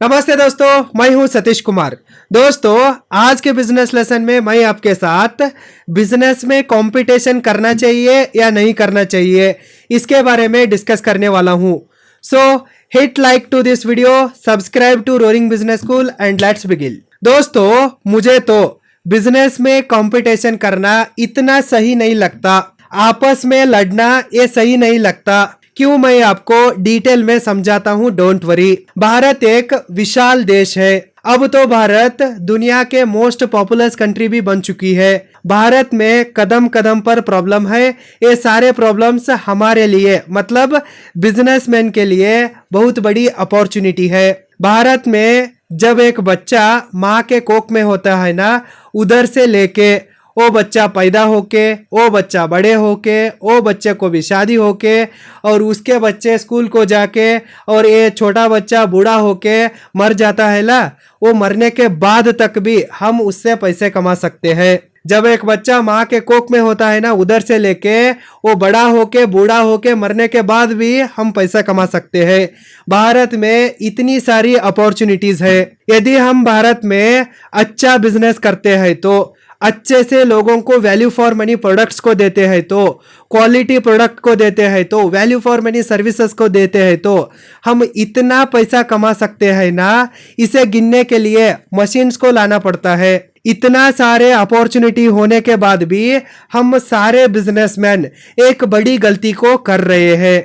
नमस्ते दोस्तों, मैं हूं सतीश कुमार। दोस्तों, आज के बिजनेस लेसन में मैं आपके साथ बिजनेस में कंपटीशन करना चाहिए या नहीं करना चाहिए, इसके बारे में डिस्कस करने वाला हूं। So hit like to this video, subscribe to roaring business school and let's begin. दोस्तों, मुझे तो बिजनेस में कंपटीशन करना इतना सही नहीं लगता। आपस में लड़ना ये सही नहीं लगता। क्यों, मैं आपको डिटेल में समझाता हूँ, डोंट वरी। भारत एक विशाल देश है। अब तो भारत दुनिया के मोस्ट पॉपुलस कंट्री भी बन चुकी है। भारत में कदम कदम पर प्रॉब्लम है। ये सारे प्रॉब्लम्स हमारे लिए मतलब बिजनेसमैन के लिए बहुत बड़ी अपॉर्चुनिटी है। भारत में जब एक बच्चा माँ के कोख में होता है ना, उधर से लेके वो बच्चा पैदा होके, वो बच्चा बड़े होके, वो बच्चे को भी शादी होके, और उसके बच्चे स्कूल को जाके, और ये छोटा बच्चा बूढ़ा होके मर जाता है ना, वो मरने के बाद तक भी हम उससे पैसे कमा सकते हैं। जब एक बच्चा माँ के कोख में होता है ना, उधर से लेके वो बड़ा होके बूढ़ा होके मरने के बाद भी हम पैसा कमा सकते हैं। भारत में इतनी सारी अपॉर्चुनिटीज है। यदि हम भारत में अच्छा बिजनेस करते हैं तो अच्छे से लोगों को वैल्यू फॉर मनी प्रोडक्ट्स को देते हैं तो क्वालिटी प्रोडक्ट को देते हैं तो वैल्यू फॉर मनी सर्विसेज को देते हैं तो हम इतना पैसा कमा सकते हैं ना, इसे गिनने के लिए मशीन्स को लाना पड़ता है। इतना सारे अपॉर्चुनिटी होने के बाद भी हम सारे बिजनेसमैन एक बड़ी गलती को कर रहे हैं।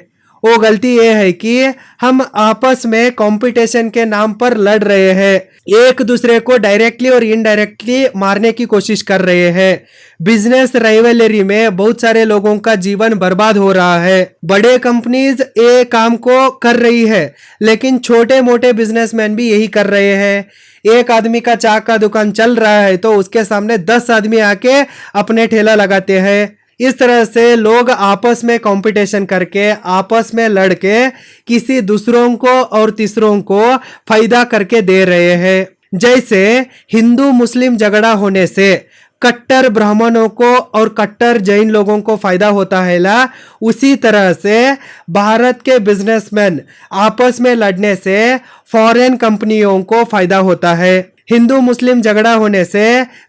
वो गलती ये है कि हम आपस में कंपटीशन के नाम पर लड़ रहे हैं, एक दूसरे को डायरेक्टली और इनडायरेक्टली मारने की कोशिश कर रहे हैं। बिजनेस राइवलरी में बहुत सारे लोगों का जीवन बर्बाद हो रहा है। बड़े कंपनीज ये काम को कर रही है, लेकिन छोटे मोटे बिजनेसमैन भी यही कर रहे हैं। एक आदमी का चाय का दुकान चल रहा है तो उसके सामने 10 आदमी आके अपने ठेला लगाते हैं। इस तरह से लोग आपस में कंपटीशन करके, आपस में लड़के किसी दूसरों को और तीसरों को फायदा करके दे रहे हैं। जैसे हिंदू मुस्लिम झगड़ा होने से कट्टर ब्राह्मणों को और कट्टर जैन लोगों को फायदा होता है ना, उसी तरह से भारत के बिजनेसमैन आपस में लड़ने से फॉरेन कंपनियों को फायदा होता है। हिंदू मुस्लिम झगड़ा होने से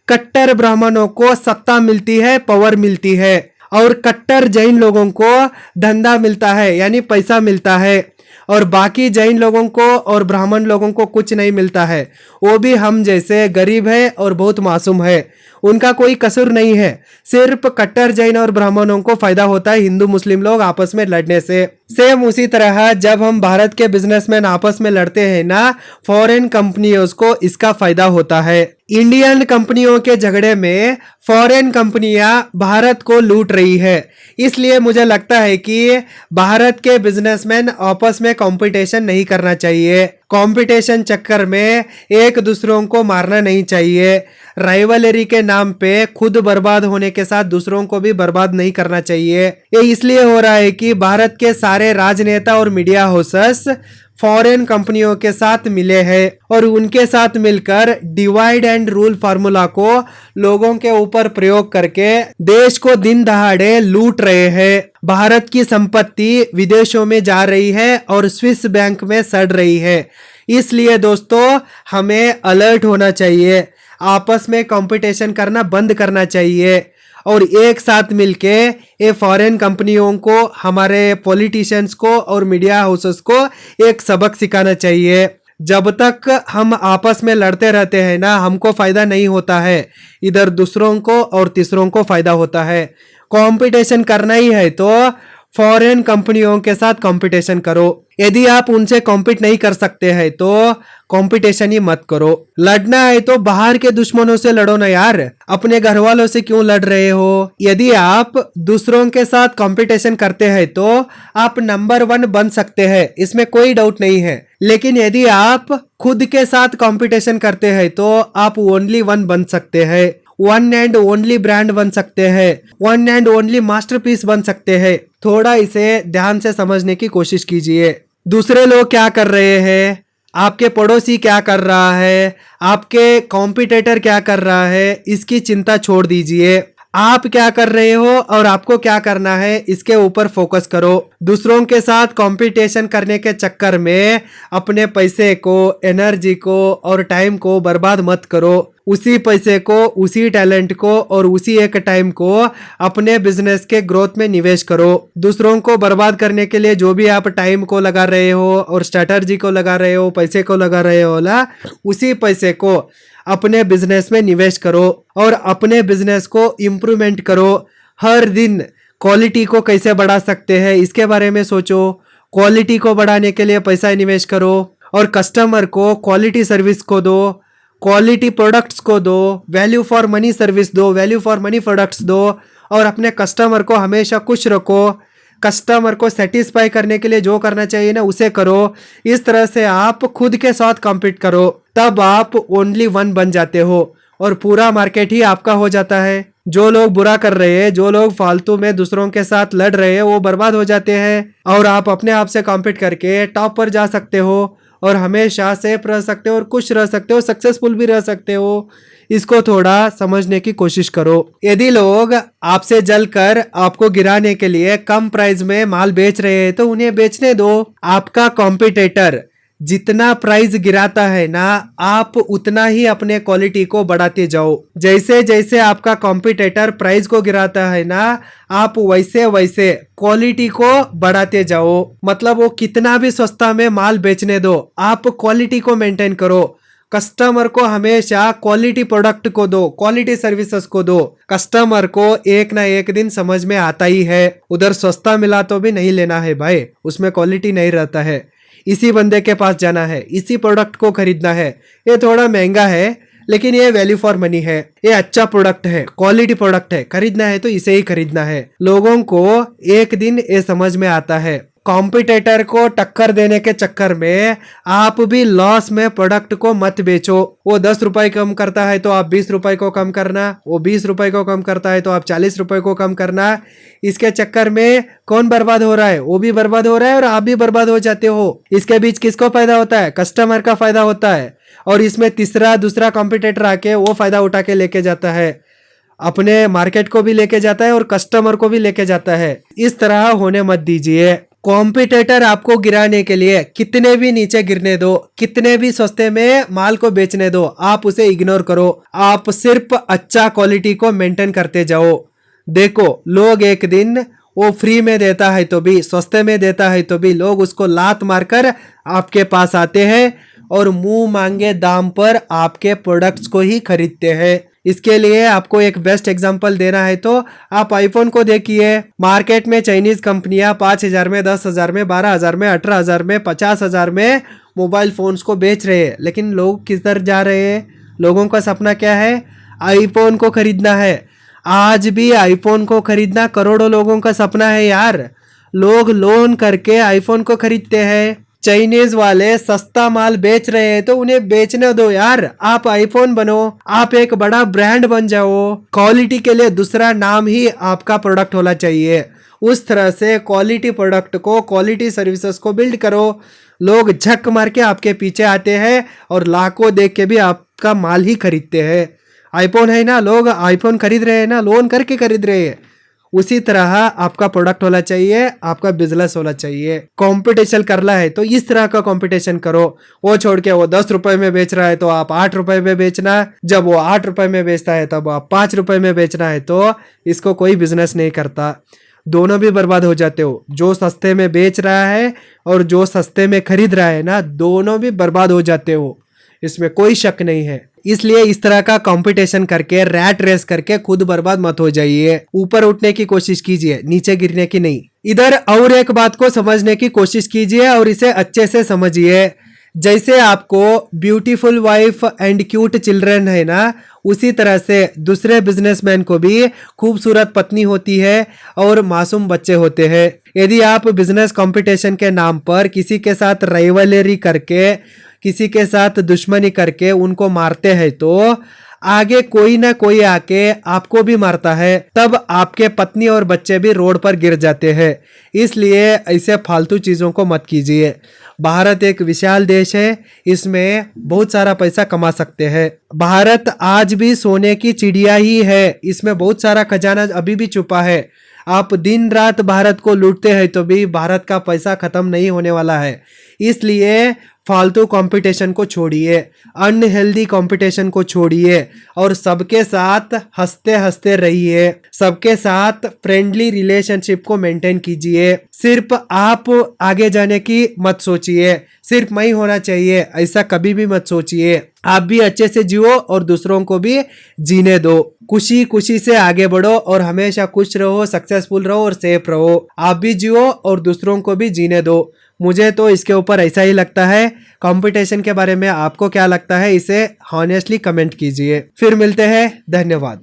कट्टर ब्राह्मणों को सत्ता मिलती है, पावर मिलती है, और कट्टर जैन लोगों को धंधा मिलता है यानी पैसा मिलता है, और बाकी जैन लोगों को और ब्राह्मण लोगों को कुछ नहीं मिलता है। वो भी हम जैसे गरीब है और बहुत मासूम है, उनका कोई कसूर नहीं है। सिर्फ कट्टर जैन और ब्राह्मणों को फायदा होता है हिंदू मुस्लिम लोग आपस में लड़ने से। सेम उसी तरह जब हम भारत के बिजनेसमैन आपस में लड़ते हैं ना, फॉरेन कंपनियों को इसका फायदा होता है। इंडियन कंपनियों के झगड़े में फॉरेन कंपनियां भारत को लूट रही है। इसलिए मुझे लगता है कि भारत के बिजनेसमैन आपस में कंपटीशन नहीं करना चाहिए। कंपटीशन चक्कर में एक दूसरों को मारना नहीं चाहिए। राइवलरी के नाम पे खुद बर्बाद होने के साथ दूसरों को भी बर्बाद नहीं करना चाहिए। ये इसलिए हो रहा है कि भारत के सारे राजनेता और मीडिया हाउसेस फॉरेन कंपनियों के साथ मिले हैं और उनके साथ मिलकर डिवाइड एंड रूल फार्मूला को लोगों के ऊपर प्रयोग करके देश को दिन दहाड़े लूट रहे हैं। भारत की संपत्ति विदेशों में जा रही है और स्विस बैंक में सड़ रही है। इसलिए दोस्तों, हमें अलर्ट होना चाहिए, आपस में कंपटीशन करना बंद करना चाहिए और एक साथ मिलके ये फॉरेन कंपनियों को, हमारे पॉलिटिशियंस को और मीडिया हाउसेस को एक सबक सिखाना चाहिए। जब तक हम आपस में लड़ते रहते हैं ना, हमको फायदा नहीं होता है, इधर दूसरों को और तीसरों को फायदा होता है। कंपटीशन करना ही है तो फॉरेन कंपनियों के साथ कंपटीशन करो। यदि आप उनसे कॉम्पीट नहीं कर सकते हैं तो कंपटीशन ही मत करो। लड़ना है तो बाहर के दुश्मनों से लड़ो ना यार, अपने घर वालों से क्यों लड़ रहे हो। यदि आप दूसरों के साथ कंपटीशन करते हैं तो आप नंबर 1 बन सकते हैं, इसमें कोई डाउट नहीं है। लेकिन यदि आप खुद के साथ कंपटीशन करते हैं तो आप ओनली 1 बन सकते हैं, वन एंड ओनली ब्रांड बन सकते हैं, वन एंड ओनली मास्टरपीस बन सकते हैं। थोड़ा इसे ध्यान से समझने की कोशिश कीजिए। दूसरे लोग क्या कर रहे हैं, आपके पड़ोसी क्या कर रहा है, आपके कॉम्पिटिटर क्या कर रहा है, इसकी चिंता छोड़ दीजिए। आप क्या कर रहे हो और आपको क्या करना है इसके ऊपर फोकस करो। दूसरों के साथ कंपटीशन करने के चक्कर में अपने पैसे को, एनर्जी को और टाइम को बर्बाद मत करो। उसी पैसे को, उसी टैलेंट को और उसी एक टाइम को अपने बिजनेस के ग्रोथ में निवेश करो। दूसरों को बर्बाद करने के लिए जो भी आप टाइम को लगा रहे हो और स्ट्रेटजी को लगा रहे हो, पैसे को लगा रहे हो ना, उसी पैसे को अपने बिजनेस में निवेश करो और अपने बिजनेस को इम्प्रूवमेंट करो। हर दिन क्वालिटी को कैसे बढ़ा सकते हैं इसके बारे में सोचो। क्वालिटी को बढ़ाने के लिए पैसा निवेश करो और कस्टमर को क्वालिटी सर्विस को दो, क्वालिटी प्रोडक्ट्स को दो, वैल्यू फॉर मनी सर्विस दो, वैल्यू फॉर मनी प्रोडक्ट्स दो और अपने कस्टमर को हमेशा खुश रखो। कस्टमर को सेटिस्फाई करने के लिए जो करना चाहिए ना उसे करो। इस तरह से आप खुद के साथ कॉम्पीट करो, तब आप ओनली वन बन जाते हो और पूरा मार्केट ही आपका हो जाता है। जो लोग बुरा कर रहे हैं, जो लोग फालतू में दूसरों के साथ लड़ रहे हैं, वो बर्बाद हो जाते हैं और आप अपने आप से कॉम्पीट करके टॉप पर जा सकते हो और हमेशा सेफ रह सकते हो और खुश रह सकते हो, सक्सेसफुल भी रह सकते हो। इसको थोड़ा समझने की कोशिश करो। यदि लोग आपसे जलकर आपको गिराने के लिए कम प्राइस में माल बेच रहे हैं तो उन्हें बेचने दो। आपका कॉम्पिटिटर जितना प्राइस गिराता है ना, आप उतना ही अपने क्वालिटी को बढ़ाते जाओ। जैसे जैसे आपका कॉम्पिटिटर प्राइस को गिराता है ना, आप वैसे वैसे क्वालिटी को बढ़ाते जाओ। मतलब वो कितना भी सस्ता में माल बेचने दो, आप क्वालिटी को मेंटेन करो। कस्टमर को हमेशा क्वालिटी प्रोडक्ट को दो, क्वालिटी सर्विसेज को दो। कस्टमर को एक ना एक दिन समझ में आता ही है, उधर सस्ता मिला तो भी नहीं लेना है भाई, उसमें क्वालिटी नहीं रहता है। इसी बंदे के पास जाना है, इसी प्रोडक्ट को खरीदना है। ये थोड़ा महंगा है लेकिन ये वैल्यू फॉर मनी है, ये अच्छा प्रोडक्ट है, क्वालिटी प्रोडक्ट है, खरीदना है तो इसे ही खरीदना है। लोगों को एक दिन ये समझ में आता है। कॉम्पिटिटर को टक्कर देने के चक्कर में आप भी लॉस में प्रोडक्ट को मत बेचो। वो 10 रुपए कम करता है तो आप 20 रुपए को कम करना, वो 20 रुपए को कम करता है तो आप 40 रुपए को कम करना। इसके चक्कर में कौन बर्बाद हो रहा है? वो भी बर्बाद हो रहा है और आप भी बर्बाद हो जाते हो। इसके बीच किसको फायदा होता है? कस्टमर का फायदा होता है और इसमें तीसरा दूसरा कॉम्पिटिटर आके वो फायदा उठा के लेके जाता है, अपने मार्केट को भी लेके जाता है और कस्टमर को भी लेके जाता है। इस तरह होने मत दीजिए। कॉम्पिटिटर आपको गिराने के लिए कितने भी नीचे गिरने दो, कितने भी सस्ते में माल को बेचने दो, आप उसे इग्नोर करो। आप सिर्फ अच्छा क्वालिटी को मेंटेन करते जाओ। देखो, लोग एक दिन वो फ्री में देता है तो भी, सस्ते में देता है तो भी लोग उसको लात मारकर आपके पास आते हैं और मुंह मांगे दाम पर आपके प्रोडक्ट्स को ही खरीदते हैं। इसके लिए आपको एक बेस्ट एग्जांपल देना है तो आप आईफोन को देखिए। मार्केट में चाइनीज कंपनियां 5,000 में, 10,000 में, 12,000 में, 18,000 में, 50,000 में मोबाइल फोन्स को बेच रहे हैं, लेकिन लोग किधर जा रहे हैं? लोगों का सपना क्या है? आईफोन को खरीदना है। आज भी आईफोन को खरीदना करोड़ों लोगों का सपना है यार। लोग लोन करके आईफोन को खरीदते हैं। चाइनीज वाले सस्ता माल बेच रहे हैं तो उन्हें बेचने दो यार। आप आईफोन बनो, आप एक बड़ा ब्रांड बन जाओ। क्वालिटी के लिए दूसरा नाम ही आपका प्रोडक्ट होना चाहिए। उस तरह से क्वालिटी प्रोडक्ट को, क्वालिटी सर्विसेज को बिल्ड करो। लोग झक मार के आपके पीछे आते हैं और लाखों देख के भी आपका माल ही खरीदते हैं। आईफोन है ना, लोग आईफोन खरीद रहे हैं ना, लोन करके खरीद रहे हैं। उसी तरह आपका प्रोडक्ट होना चाहिए, आपका बिजनेस होना चाहिए। कंपटीशन करना है तो इस तरह का कंपटीशन करो। वो छोड़ के वो 10 रुपए में बेच रहा है तो आप 8 रुपए में बेचना, जब वो 8 रुपए में बेचता है तब आप 5 रुपए में बेचना है, तो इसको कोई बिजनेस नहीं करता। दोनों भी बर्बाद हो जाते हो। जो सस्ते में बेच रहा है और जो सस्ते में खरीद रहा है ना, दोनों भी बर्बाद हो जाते हो, इसमें कोई शक नहीं है। इसलिए इस तरह का कंपटीशन करके, रैट रेस करके खुद बर्बाद मत हो जाइए। ऊपर उठने की कोशिश कीजिए, नीचे गिरने की नहीं। इधर और एक बात को समझने की कोशिश कीजिए और इसे अच्छे से समझिए। जैसे आपको beautiful wife and cute children है ना, उसी तरह से दूसरे बिजनेसमैन को भी खूबसूरत पत्नी होती है और मासूम बच्चे होते हैं। यदि आप बिजनेस कंपटीशन के नाम पर किसी के साथ राइवलरी करके, किसी के साथ दुश्मनी करके उनको मारते हैं तो आगे कोई ना कोई आके आपको भी मारता है, तब आपके पत्नी और बच्चे भी रोड पर गिर जाते हैं। इसलिए ऐसे फालतू चीजों को मत कीजिए। भारत एक विशाल देश है, इसमें बहुत सारा पैसा कमा सकते हैं। भारत आज भी सोने की चिड़िया ही है, इसमें बहुत सारा खजाना अभी भी छुपा है। आप दिन रात भारत को लूटते हैं तो भी भारत का पैसा खत्म नहीं होने वाला है। इसलिए फालतू कंपटीशन को छोड़िए, अनहेल्दी कंपटीशन को छोड़िए और सबके साथ हंसते हंसते रहिए, सबके साथ फ्रेंडली रिलेशनशिप को मेंटेन कीजिए। सिर्फ आप आगे जाने की मत सोचिए, सिर्फ मैं ही होना चाहिए ऐसा कभी भी मत सोचिए। आप भी अच्छे से जियो और दूसरों को भी जीने दो। खुशी खुशी से आगे बढ़ो और हमेशा खुश रहो, सक्सेसफुल रहो और सेफ रहो। आप भी जियो और दूसरों को भी जीने दो। मुझे तो इसके ऊपर ऐसा ही लगता है। कंपटीशन के बारे में आपको क्या लगता है, इसे हॉनेस्टली कमेंट कीजिए। फिर मिलते हैं, धन्यवाद।